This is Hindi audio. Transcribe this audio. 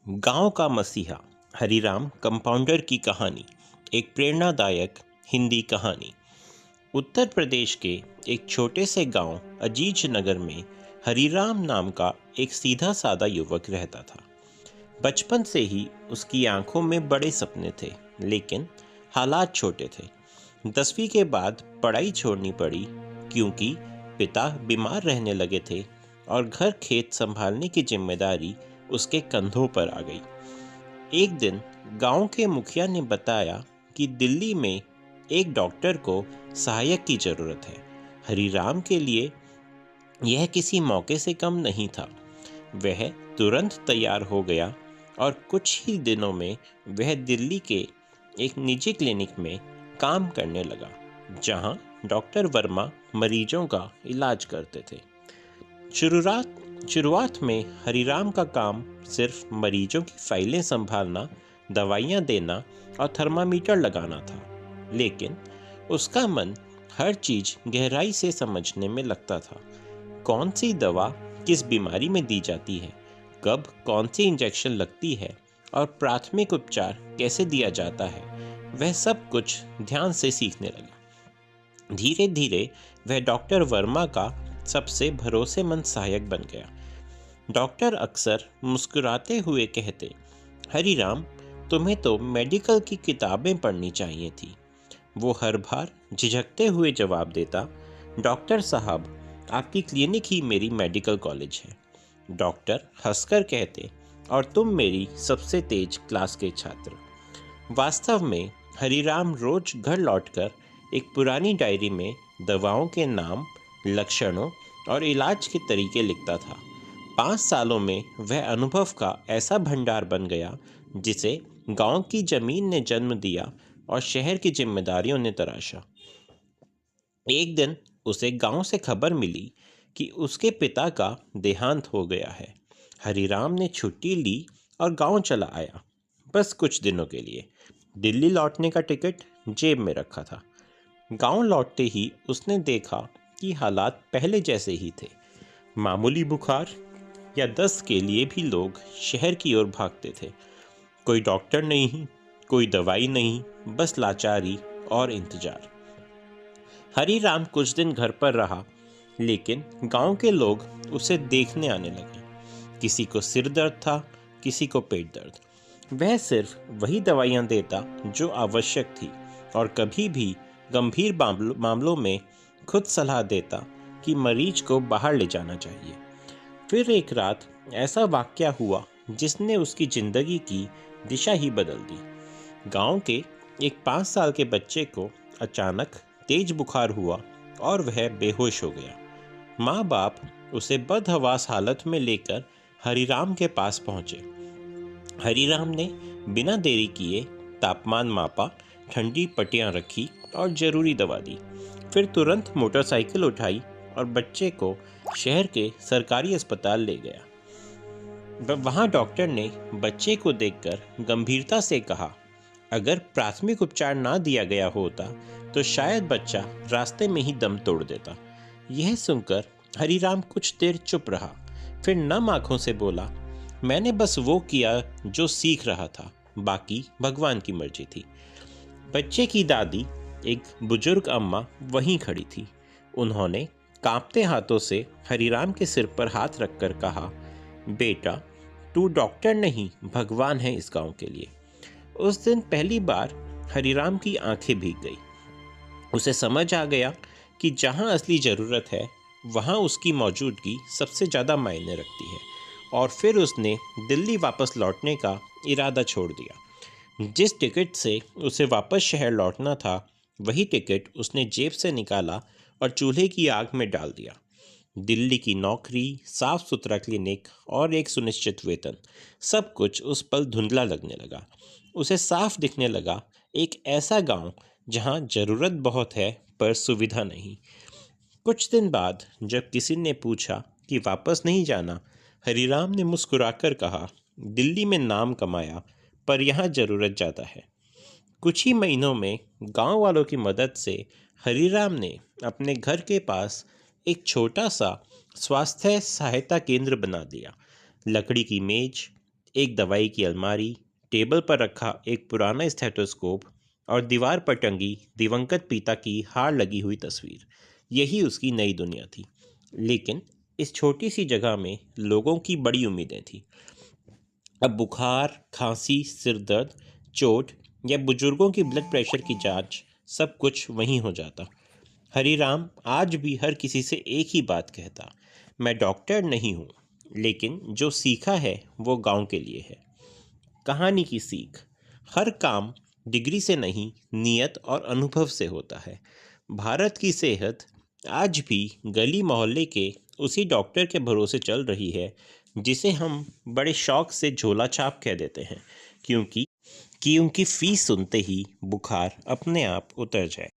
गांव का मसीहा हरिराम कंपाउंडर की कहानी। एक प्रेरणादायक हिंदी कहानी। उत्तर प्रदेश के एक छोटे से गांव अजीज नगर में हरिराम नाम का एक सीधा सादा युवक रहता था। बचपन से ही उसकी आंखों में बड़े सपने थे, लेकिन हालात छोटे थे। 10वीं के बाद पढ़ाई छोड़नी पड़ी क्योंकि पिता बीमार रहने लगे थे और घर खेत संभालने की जिम्मेदारी उसके कंधों पर आ गई। एक दिन गांव के मुखिया ने बताया कि दिल्ली में एक डॉक्टर को सहायक की जरूरत है। हरिराम के लिए यह किसी मौके से कम नहीं था। वह तुरंत तैयार हो गया और कुछ ही दिनों में वह दिल्ली के एक निजी क्लिनिक में काम करने लगा, जहां डॉक्टर वर्मा मरीजों का इलाज करते थे। शुरुआत में हरिराम का काम सिर्फ मरीजों की फाइलें संभालना, दवाइयां देना और थर्मामीटर लगाना था, लेकिन उसका मन हर चीज गहराई से समझने में लगता था। कौन सी दवा किस बीमारी में दी जाती है, कब कौन सी इंजेक्शन लगती है और प्राथमिक उपचार कैसे दिया जाता है, वह सब कुछ ध्यान से सीखने लगा। धीरे धीरे वह डॉक्टर वर्मा का सबसे भरोसेमंद सहायक बन गया। डॉक्टर अक्सर मुस्कुराते हुए कहते, हरिराम, तुम्हें तो मेडिकल की किताबें पढ़नी चाहिए थी। वो हर बार झिझकते हुए जवाब देता, डॉक्टर साहब, आपकी क्लिनिक ही मेरी मेडिकल कॉलेज है। डॉक्टर हंसकर कहते, और तुम मेरी सबसे तेज क्लास के छात्र। वास्तव में हरिराम रोज घर लौटकर एक पुरानी डायरी में दवाओं के नाम, लक्षणों और इलाज के तरीके लिखता था। 5 सालों में वह अनुभव का ऐसा भंडार बन गया जिसे गांव की जमीन ने जन्म दिया और शहर की जिम्मेदारियों ने तराशा। एक दिन उसे गांव से खबर मिली कि उसके पिता का देहांत हो गया है। हरिराम ने छुट्टी ली और गांव चला आया, बस कुछ दिनों के लिए। दिल्ली लौटने का टिकट जेब में रखा था। गांव लौटते ही उसने देखा कि हालात पहले जैसे ही थे। मामूली बुखार या दस्त के लिए भी लोग शहर की ओर भागते थे। कोई डॉक्टर नहीं, कोई दवाई नहीं, बस लाचारी और इंतजार। हरिराम कुछ दिन घर पर रहा, लेकिन गांव के लोग उसे देखने आने लगे। किसी को सिर दर्द था, किसी को पेट दर्द। वह सिर्फ वही दवाइयां देता जो आवश्यक थी और कभी भी गंभीर मामलों में खुद सलाह देता कि मरीज को बाहर ले जाना चाहिए। फिर एक रात ऐसा वाकया हुआ जिसने उसकी जिंदगी की दिशा ही बदल दी। गांव के एक 5 साल के बच्चे को अचानक तेज बुखार हुआ और वह बेहोश हो गया। माँ बाप उसे बदहवास हालत में लेकर हरिराम के पास पहुंचे। हरिराम ने बिना देरी किए तापमान मापा, ठंडी पट्टियां रखी और जरूरी दवा दी। फिर तुरंत मोटरसाइकिल उठाई और बच्चे को शहर के सरकारी अस्पताल ले गया। वहां डॉक्टर ने बच्चे को देखकर गंभीरता से कहा, अगर प्राथमिक उपचार ना दिया गया होता तो शायद बच्चा रास्ते में ही दम तोड़ देता। यह सुनकर हरिराम कुछ देर चुप रहा, फिर नम आंखों से बोला, मैंने बस वो किया जो सीख रहा था, बाकी भगवान की मर्जी थी। बच्चे की दादी, एक बुजुर्ग अम्मा, वहीं खड़ी थी। उन्होंने कांपते हाथों से हरिराम के सिर पर हाथ रखकर कहा, बेटा, तू डॉक्टर नहीं, भगवान है इस गांव के लिए। उस दिन पहली बार हरिराम की आंखें भीग गई। उसे समझ आ गया कि जहां असली ज़रूरत है वहां उसकी मौजूदगी सबसे ज़्यादा मायने रखती है। और फिर उसने दिल्ली वापस लौटने का इरादा छोड़ दिया। जिस टिकट से उसे वापस शहर लौटना था, वही टिकट उसने जेब से निकाला और चूल्हे की आग में डाल दिया। दिल्ली की नौकरी, साफ सुथरा क्लिनिक और एक सुनिश्चित वेतन, सब कुछ उस पल धुंधला लगने लगा। उसे साफ दिखने लगा, एक ऐसा गांव जहां ज़रूरत बहुत है पर सुविधा नहीं। कुछ दिन बाद जब किसी ने पूछा कि वापस नहीं जाना, हरिराम ने मुस्कुराकर कहा, दिल्ली में नाम कमाया पर यहाँ ज़रूरत ज़्यादा है। कुछ ही महीनों में गांव वालों की मदद से हरिराम ने अपने घर के पास एक छोटा सा स्वास्थ्य सहायता केंद्र बना दिया। लकड़ी की मेज, एक दवाई की अलमारी, टेबल पर रखा एक पुराना स्टेथोस्कोप और दीवार पर टंगी दिवंगत पिता की हार लगी हुई तस्वीर, यही उसकी नई दुनिया थी। लेकिन इस छोटी सी जगह में लोगों की बड़ी उम्मीदें थी। अब बुखार, खांसी, सिर दर्द, चोट या बुजुर्गों की ब्लड प्रेशर की जांच, सब कुछ वहीं हो जाता। हरीराम आज भी हर किसी से एक ही बात कहता, मैं डॉक्टर नहीं हूँ, लेकिन जो सीखा है वो गांव के लिए है। कहानी की सीख, हर काम डिग्री से नहीं, नियत और अनुभव से होता है। भारत की सेहत आज भी गली मोहल्ले के उसी डॉक्टर के भरोसे चल रही है जिसे हम बड़े शौक से झोला छाप कह देते हैं, क्योंकि उनकी फीस सुनते ही बुखार अपने आप उतर जाए।